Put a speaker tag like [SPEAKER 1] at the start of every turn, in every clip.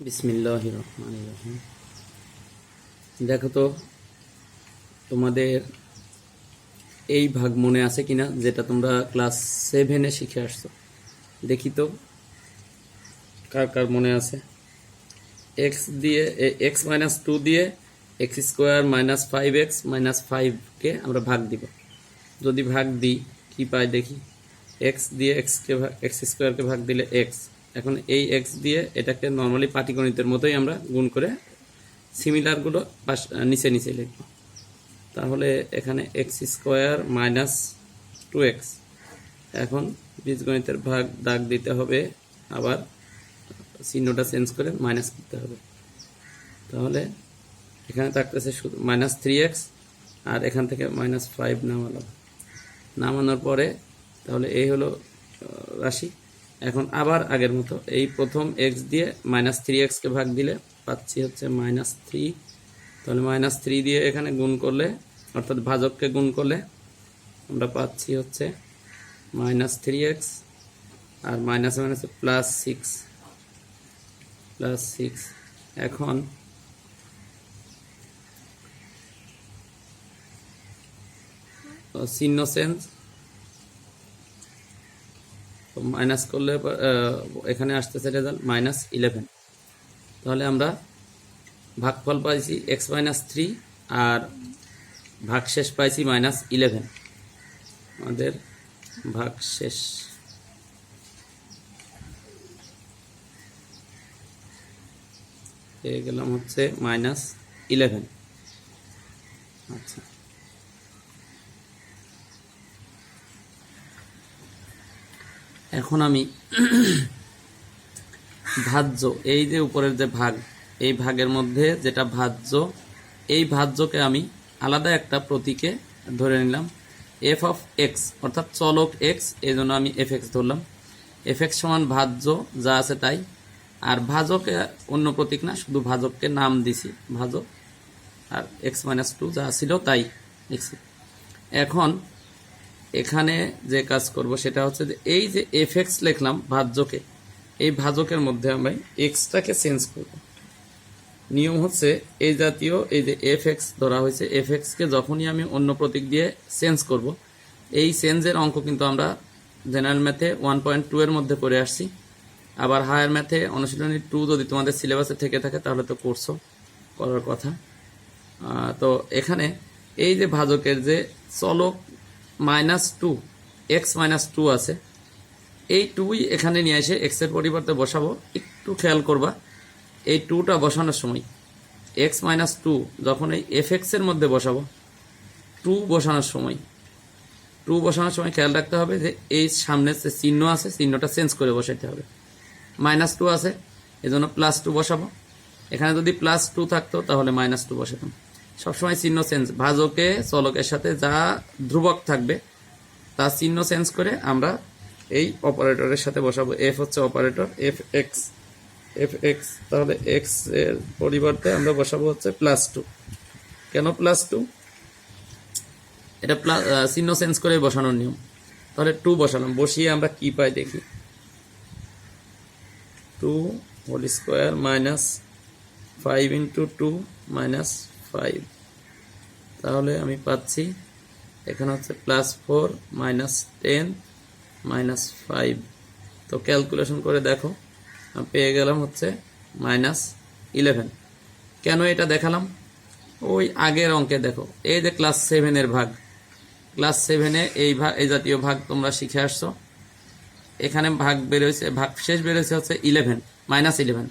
[SPEAKER 1] বিসমিল্লাহির রহমানির রহিম। দেখো তো তোমাদের এই ভাগ মনে আছে কিনা, যেটা তোমরা ক্লাস 7-এ শিখে আসছো। দেখি তো কার কার মনে আছে। এক্স দিয়ে এক্স মাইনাস 2 দিয়ে x square minus 5x minus 5কে আমরা ভাগ দিব। যদি ভাগ দিই কি পাই দেখি। এক্স দিয়ে এক্স স্কোয়ারকে ভাগ দিলে এক্স। এখন এই এক্স দিয়ে এটাকে নর্মালি পাটিগণিতের মতোই আমরা গুণ করে সিমিলারগুলো নিচে নিচে লিখব। তাহলে এখানে এক্স স্কোয়ার মাইনাস 2x। এখন বীজগণিতের ভাগ দাগ দিতে হবে, আবার চিহ্নটা চেঞ্জ করে মাইনাস করতে হবে। তাহলে এখানে থাকতেছে শুধু মাইনাস 3x, আর এখান থেকে মাইনাস 5 নামানোর পরে তাহলে এই হলো রাশি। এখন আবার আগের মতো এই প্রথম এক্স দিয়ে মাইনাস 3xকে ভাগ দিলে পাচ্ছি হচ্ছে মাইনাস 3। তাহলে মাইনাস 3 দিয়ে এখানে গুণ করলে, অর্থাৎ ভাজককে গুণ করলে আমরা পাচ্ছি হচ্ছে মাইনাস 3x, আর মাইনাস মাইনাসে প্লাস 6। এখন চিহ্ন চেঞ্জ, মাইনাস করলে এখানে আসতেছে রেজাল্ট মাইনাস 11। তাহলে আমরা ভাগফল পাইছি এক্স মাইনাস 3 আর ভাগশেষ পাইছি মাইনাস 11। আমাদের ভাগশেষ পেয়ে গেলাম হচ্ছে মাইনাস 11। আচ্ছা, এখন আমি ভাজ্য, এই যে উপরের যে ভাগ, এই ভাগের মধ্যে যেটা ভাজ্য, এই ভাজ্যকে আমি আলাদা একটা প্রতীকে ধরে নিলাম এফ অফ এক্স, অর্থাৎ চলক এক্স, এই জন্য আমি এফ এক্স ধরলাম। এফ এক্স সমান ভাজ্য যা আছে তাই, আর ভাজকে অন্য প্রতীক না, শুধু ভাজককে নাম দিছি ভাজক, আর এক্স মাইনাস 2 যা ছিল তাই লিখছি। এখন এখানে যে কাজ করব সেটা হচ্ছে যে এই যে এফ এক্স লিখলাম ভাজ্যকে, এই ভাজকের মধ্যে আমরা এক্সটাকে চেঞ্জ করব। নিয়ম হচ্ছে এই জাতীয়, এই যে এফ এক্স ধরা হয়েছে, এফ এক্সকে যখনই আমি অন্য প্রতীক দিয়ে চেঞ্জ করব, এই চেঞ্জের অঙ্ক কিন্তু আমরা জেনারেল ম্যাথে 1.2 এর মধ্যে করে আসছি। আবার হায়ার ম্যাথে অনুশীলনী 2 যদি তোমাদের সিলেবাসে থেকে থাকে তাহলে তো কোর্সও করার কথা। তো এখানে এই যে ভাজকের যে চলক মাইনাস 2 এক্স মাইনাস 2 আছে, এই 2ই এখানে নিয়ে এসে এক্সের পরিবর্তে বসাবো। একটু খেয়াল করবা, এই 2টা বসানোর সময় এক্স মাইনাস 2 যখন এই এফ এক্সের মধ্যে বসাবো, 2 বসানোর সময় খেয়াল রাখতে হবে যে এই সামনে যে চিহ্ন আছে, চিহ্নটা চেঞ্জ করে বসাইতে হবে। মাইনাস 2 আছে, এই জন্য প্লাস 2 বসাবো। এখানে যদি প্লাস 2 থাকতো তাহলে মাইনাস 2 বসাতাম। সবসময় চিহ্ন চেঞ্জ, ভাজকে চলকের সাথে যা ধ্রুবক থাকবে তার চিহ্ন চেঞ্জ করে আমরা এই অপারেটরের সাথে বসাবো। এফ হচ্ছে অপারেটর, এফ এক্স, তাহলে এক্স এর পরিবর্তে আমরা বসাবো হচ্ছে প্লাস 2। কেন প্লাস 2? এটা চিহ্ন চেঞ্জ করে বসানোর নিয়ম। তাহলে 2 বসালাম, বসিয়ে আমরা কি পাই দেখি। 2 whole square minus 5 into 2 minus 5। তাহলে আমি পাচ্ছি এখানে হচ্ছে প্লাস 4 মাইনাস 10 মাইনাস 5। তো ক্যালকুলেশন করে দেখো, পেয়ে গেলাম হচ্ছে মাইনাস 11। কেন এটা দেখালাম? ওই আগের অঙ্কে দেখো, এই যে ক্লাস 7-এর ভাগ, ক্লাস 7-এ এই জাতীয় ভাগ তোমরা শিখে আসছো। এখানে ভাগ বেরোয়েছে, ভাগ শেষ বেরোয়েছে হচ্ছে 11 মাইনাস 11,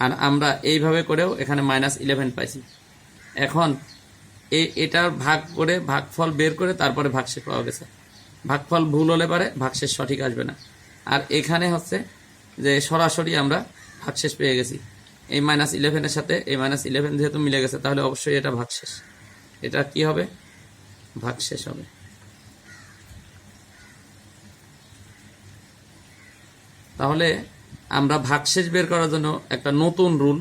[SPEAKER 1] আর আমরা এইভাবে করেও এখানে মাইনাস 11 পাইছি। এখন এটার ভাগ করে ভাগফল বের করে তারপরে ভাগশেষ পাওয়া গেছে। ভাগফল ভুল হলে পারে ভাগশেষ সঠিক আসবে না। আর এখানে হচ্ছে যে সরাসরি আমরা ভাগশেষ পেয়ে গেছি। এই মাইনাস 11-এর সাথে এই মাইনাস 11 যেহেতু মিলে গেছে, তাহলে অবশ্যই এটা ভাগশেষ। এটা কি হবে? ভাগশেষ হবে। তাহলে আমরা ভাগশেষ বের করার জন্য একটা নতুন রুল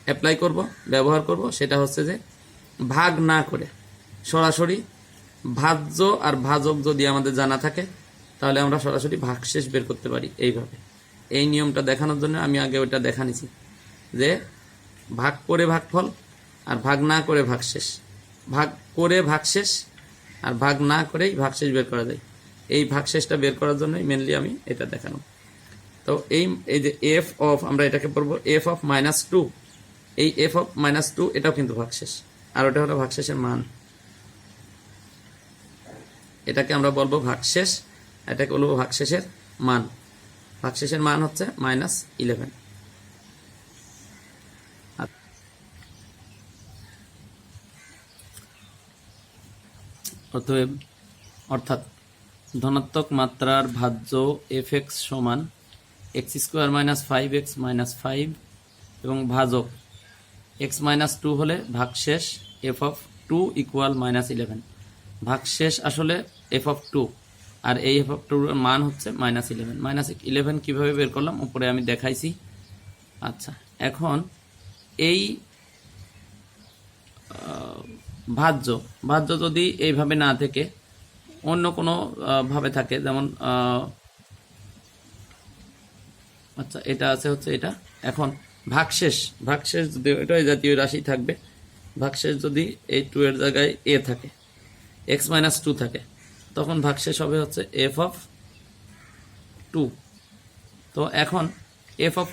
[SPEAKER 1] অ্যাপ্লাই করব, ব্যবহার করব। সেটা হচ্ছে যে ভাগ না করে সরাসরি ভাজ্য আর ভাজক যদি আমাদের জানা থাকে, তাহলে আমরা সরাসরি ভাগশেষ বের করতে পারি এইভাবে। এই নিয়মটা দেখানোর জন্য আমি আগে ওইটা দেখা নিছি। যে ভাগ করে ভাগফল আর ভাগ না করে ভাগশেষ, ভাগ করে ভাগশেষ আর ভাগ না করেই ভাগশেষ বের করা যায়। এই ভাগশেষটা বের করার জন্যই মেনলি আমি এটা দেখানো। তো এই যে এফ অফ, আমরা এটাকে পড়বো এফ অফ -2, এই এফ অফ -2 এটাও কিন্তু ভাগশেষ, আর ওটা হলো ভাগশেষের মান। এটাকে আমরা বলবো ভাগশেষ, এটাকে বলবো ভাগশেষের মান। ভাগশেষের মান হচ্ছে -11। অর্থাৎ ধনাত্মক মাত্রার ভাজ্য f(x) সমান x² - 5x - 5 এবং ভাজক x - 2 হলে ভাগশেষ f(2) = -11। ভাগশেষ আসলে f(2) আর এই f(2) এর মান হচ্ছে -11। -11 কিভাবে বের করলাম উপরে আমি দেখাইছি। আচ্ছা, এখন এই ভাজ্য যদি এইভাবে না থেকে অন্য কোনো ভাবে থাকে, যেমন আচ্ছা এটা আছে হচ্ছে এটা। এখন ভাগশেষ যদি এটাই জাতীয় রাশি থাকবে, ভাগশেষ যদি এই 2 এর জায়গায় a থাকে, x - 2 থাকে, তখন ভাগশেষ হবে হচ্ছে f(2). তো এখন f(a)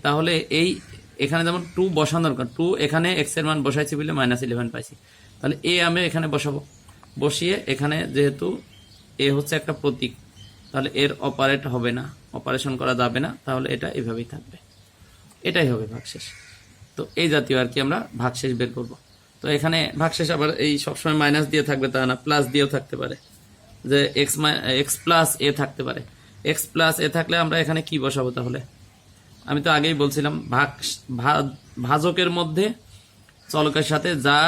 [SPEAKER 1] তাহলে এই এখানে যেমন 2 বসানোর দরকার, 2 এখানে x এর মান বসাইছি বলে -11 পাইছি, তাহলে a আমি এখানে বসাবো। বসিয়ে এখানে যেহেতু a হচ্ছে একটা প্রতীক, তাহলে এর অপারেট হবে না, অপারেশন করা যাবে না, তাহলে এটা এভাবেই থাকবে, এটাই হবে ভাগশেষ। তো এই জাতীয় আর কি আমরা ভাগশেষ বের করব। তো এখানে ভাগশেষ আবার এই সবসময় মাইনাস দিয়ে থাকবে তা না, প্লাস দিয়েও থাকতে পারে, যে x প্লাস a থাকতে পারে। x প্লাস a থাকলে আমরা এখানে কি বসাবো তাহলে? আমি তো আগেই বলছিলাম ভাজকের মধ্যে চলকের সাথে যা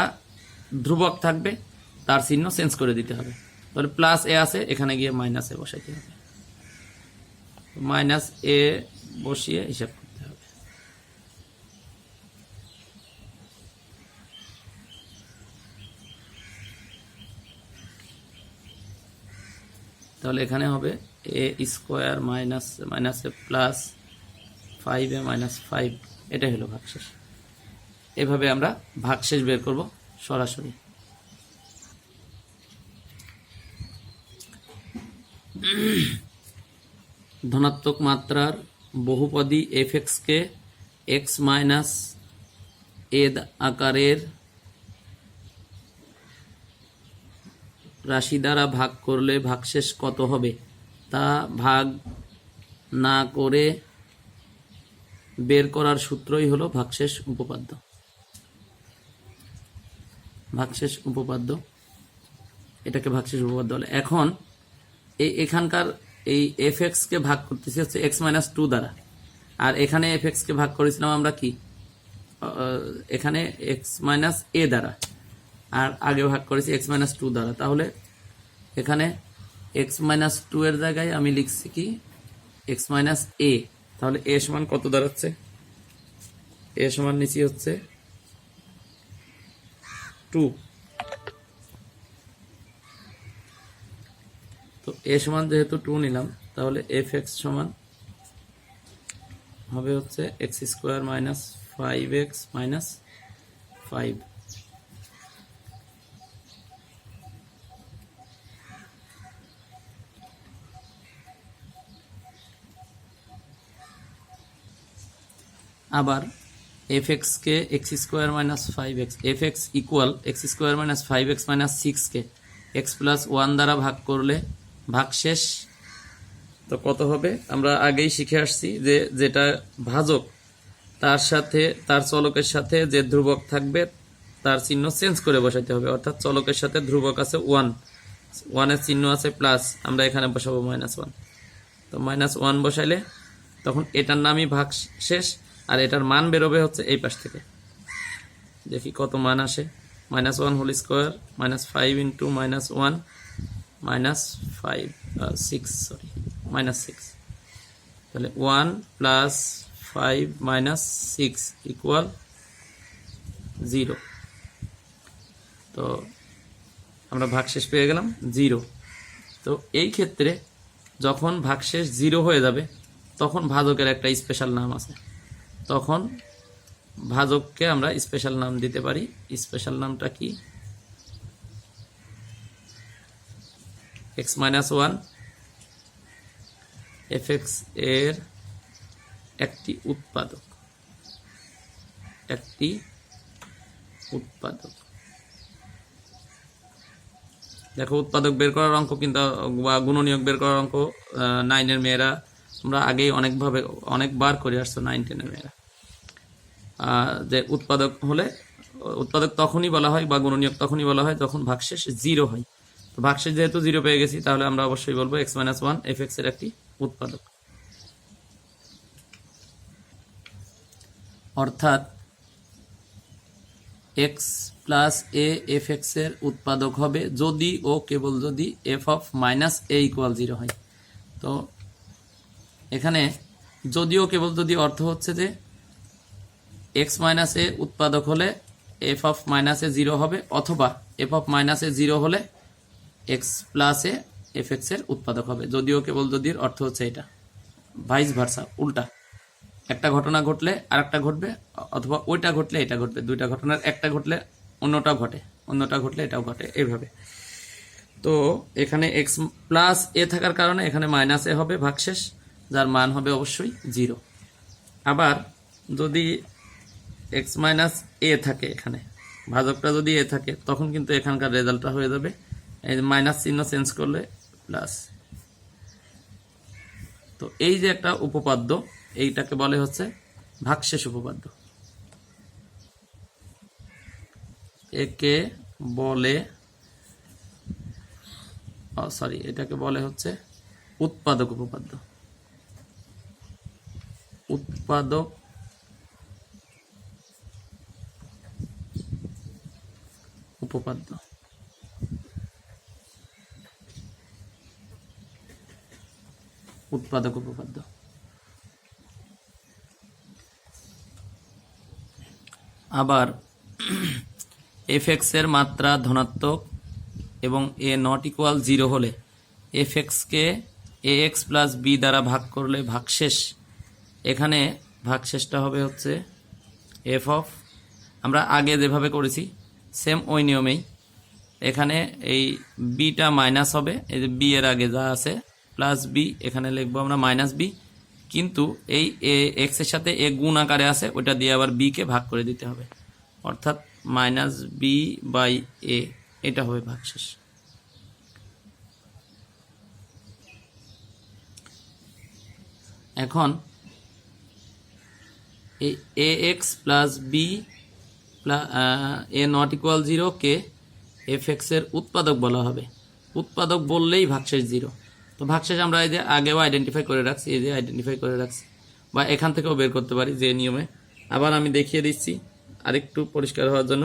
[SPEAKER 1] ধ্রুবক থাকবে তার চিহ্ন চেঞ্জ করে দিতে হবে। তাহলে প্লাস এ আছে, এখানে গিয়ে মাইনাস এ বসাইতে হবে, -a বসিয়ে হিসাব করতে হবে। তাহলে এখানে হবে a² minus a plus 5a - 5, এটাই হলো ভাগশেষ। এভাবে আমরা ভাগশেষ বের করব সরাসরি। ধনাত্মক মাত্রার বহুপদী f(x) কে x - a আকারের রাশি দ্বারা ভাগ করলে ভাগশেষ কত হবে তা ভাগ না করে বের করার সূত্রই হলো ভাগশেষ উপপাদ্য। ভাগশেষ উপপাদ্য, এটাকে ভাগশেষ উপপাদ্য বলে। এখন এখানকার এই f(x) কে ভাগ করতেছি হচ্ছে x - 2 দ্বারা, আর এখানে f(x) কে ভাগ করেছিলাম আমরা কি এখানে x - a দ্বারা, আর আগে ভাগ করেছি x - 2 দ্বারা। তাহলে এখানে x - 2 এর জায়গায় আমি লিখছি কি x - a। তাহলে a সমান কত দাঁড়াচ্ছে? a সমান নিচে হচ্ছে 2। তো a সমান যেহেতু 2 নিলাম, তাহলে f(x) সমান হবে হচ্ছে x² - 5x - 5। আবার f(x) কে x² - 5x, f(x) equal x² - 5x - 6 কে x + 1 দ্বারা ভাগ করলে ভাগশেষ তো কত হবে? আমরা আগেই শিখে আসছি যে যেটা ভাজক তার সাথে তার চলকের সাথে যে ধ্রুবক থাকবে তার চিহ্ন চেঞ্জ করে বসাইতে হবে। অর্থাৎ চলকের সাথে ধ্রুবক আছে 1, 1 এর চিহ্ন আছে প্লাস, আমরা এখানে বসাবো -1। তো -1 বসাইলে তখন এটার নামই ভাগশেষ, আর এটার মান বেরোবে হচ্ছে এই পাশ থেকে। দেখি কত মান আসে। -1 হোল স্কোয়ার -5 ইন্টু -1 -6 তাহলে 1 প্লাস 5 -6 ইকুয়াল 0। তো আমরা ভাগশেষ পেয়ে গেলাম 0। তো এই ক্ষেত্রে যখন ভাগশেষ 0 হয়ে যাবে তখন ভাজকের একটা স্পেশাল নাম আছে, তখন ভাজককে আমরা স্পেশাল নাম দিতে পারি। স্পেশাল নামটা কি? x-1 fx এর একটি উৎপাদক, একটি উৎপাদক। দেখো উৎপাদক বের করার অঙ্ক কিন্তু বা গুণনীয়ক বের করার অঙ্ক 9 এর মেয়েরা আমরা আগেই অনেকবার করে আসছো, 9, 10 এর মেয়েরা। যে উৎপাদক হলে, উৎপাদক তখনই বলা হয় বা গুণনীয়ক তখনই বলা হয় যখন ভাগশেষ 0 হয়। তো ভাগশেষ যেহেতু 0 পেয়ে গেছি, তাহলে আমরা অবশ্যই বলবো x-1 fx এর একটি উৎপাদক। অর্থাৎ x প্লাস a fx এর উৎপাদক হবে যদি ও কেবল যদি f of minus a equal 0 হয়। তো এখানে যদিও কেবল যদি অর্থ হচ্ছে যে x মাইনাস a উৎপাদক হলে f অফ মাইনাস a 0 হবে, অথবা f অফ মাইনাস a 0 হলে x প্লাস a fx এর উৎপাদক হবে। যদিও কেবল যদির অর্থ হচ্ছে এটা, ভাইস ভার্সা, উল্টা। একটা ঘটনা ঘটলে আর একটা ঘটবে, অথবা ওইটা ঘটলে এটা ঘটবে। দুইটা ঘটনার একটা ঘটলে অন্যটাও ঘটে, অন্যটা ঘটলে এটাও ঘটে, এইভাবে। তো এখানে x প্লাস a থাকার কারণে এখানে মাইনাস a হবে ভাগশেষ, যার মান হবে অবশ্যই 0। আবার যদি x মাইনাস a থাকে, এখানে ভাজকটা যদি a থাকে, তখন কিন্তু এখানকার রেজাল্টটা হয়ে যাবে এই যে মাইনাস চিহ্ন চেঞ্জ করলে প্লাস। তো এই যে একটা উপপাদ্য, এইটাকে বলে হচ্ছে ভাগশেষ উপপাদ্য। একে বলে এটাকে বলে হচ্ছে উৎপাদক উপপাদ্য। উৎপাদক উপপাদ্য। উৎপাদক উপপাদ্য। আবার fx এর মাত্রা ধনাত্মক এবং a নট ইকুয়াল 0 হলে fx কে ax প্লাস b দ্বারা ভাগ করলে ভাগশেষ, এখানে ভাগশেষটা হবে হচ্ছে f অফ, আমরা আগে যেভাবে করেছি সেম ওই নিয়মেই এখানে এই বিটা মাইনাস হবে, এই যে বি এর আগে যা আছে প্লাস বি, এখানে লিখবো আমরা মাইনাস বি, কিন্তু এই এক্স এর সাথে এ গুণ আকারে আছে, ওটা দিয়ে আবার বি কে ভাগ করে দিতে হবে, অর্থাৎ মাইনাস বি বাই এ, এটা হবে ভাগশেষ। এখন এই a x plus b a not equal 0 কে এফ এক্স এর উৎপাদক বলা হবে। উৎপাদক বললেই ভাগশেষ 0। তো ভাগশেষ আমরা এই যে আগেও আইডেন্টিফাই করে রাখছি, এই যে আইডেন্টিফাই করে রাখছি, বা এখান থেকেও বের করতে পারি যে নিয়মে। আবার আমি দেখিয়ে দিচ্ছি আরেকটু পরিষ্কার হওয়ার জন্য।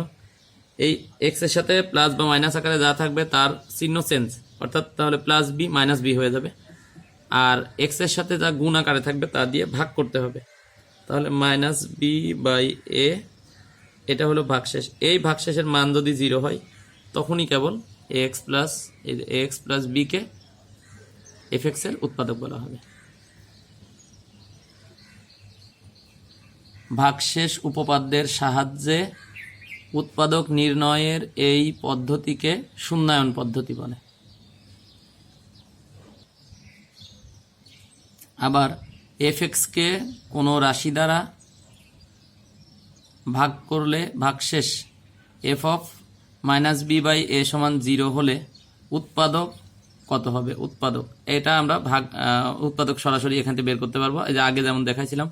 [SPEAKER 1] এই এক্স এর সাথে প্লাস বা মাইনাস আকারে যা থাকবে তার চিহ্ন চেঞ্জ, অর্থাৎ তাহলে প্লাস বি মাইনাস বি হয়ে যাবে। আর এক্স এর সাথে যা গুণ আকারে থাকবে তা দিয়ে ভাগ করতে হবে, তাহলে মাইনাস বি বাই এ, এটা হলো ভাগশেষ। এই ভাগশেষের মান যদি 0 হয় তখনই কেবল এক্স প্লাস বি কে এফ এক্স এর উৎপাদক বলা হবে। ভাগশেষ উপপাদ্যের সাহায্যে উৎপাদক নির্ণয়ের এই পদ্ধতিকে শূন্যায়ন পদ্ধতি বলে। আবার এফ এক্স কে কোনো রাশি দ্বারা ভাগ করলে ভাগশেষ f of minus b by a সমান 0 হলে উৎপাদক কত হবে? উৎপাদক এটা আমরা উৎপাদক সরাসরি এখান থেকে বের করতে পারবো। এই যে আগে যেমন দেখাইছিলাম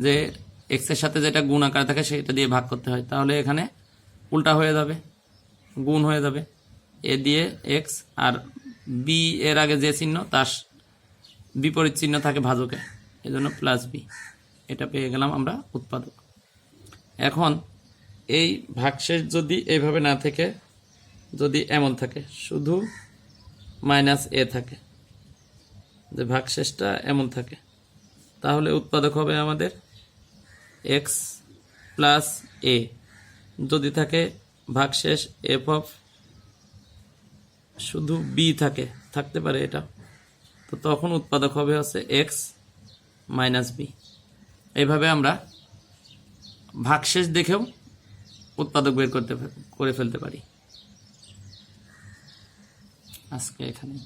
[SPEAKER 1] যে এক্স এর সাথে যেটা গুণ আকারে থাকে সেটা দিয়ে ভাগ করতে হয়, তাহলে এখানে উল্টা হয়ে যাবে, গুণ হয়ে যাবে, এ দিয়ে এক্স, আর বি এর আগে যে চিহ্ন তার বিপরীত চিহ্ন থাকে ভাজকে, এজন্য প্লাস বি। এটা পেয়ে গেলাম আমরা উৎপাদক। এখন এই ভাগশেষ যদি এইভাবে না থেকে যদি এমন থাকে, শুধু মাইনাস এ থাকে, যে ভাগশেষটা এমন থাকে, তাহলে উৎপাদক হবে আমাদের এক্স প্লাস এ। যদি থাকে ভাগশেষ এফ অফ শুধু বি থাকতে পারে এটা, তো তখন উৎপাদক হবে হচ্ছে এক্স মাইনাস বি। এইভাবে আমরা ভাগশেষ দেখেও উৎপাদক বের করে ফেলতে পারি। আজকে এখানে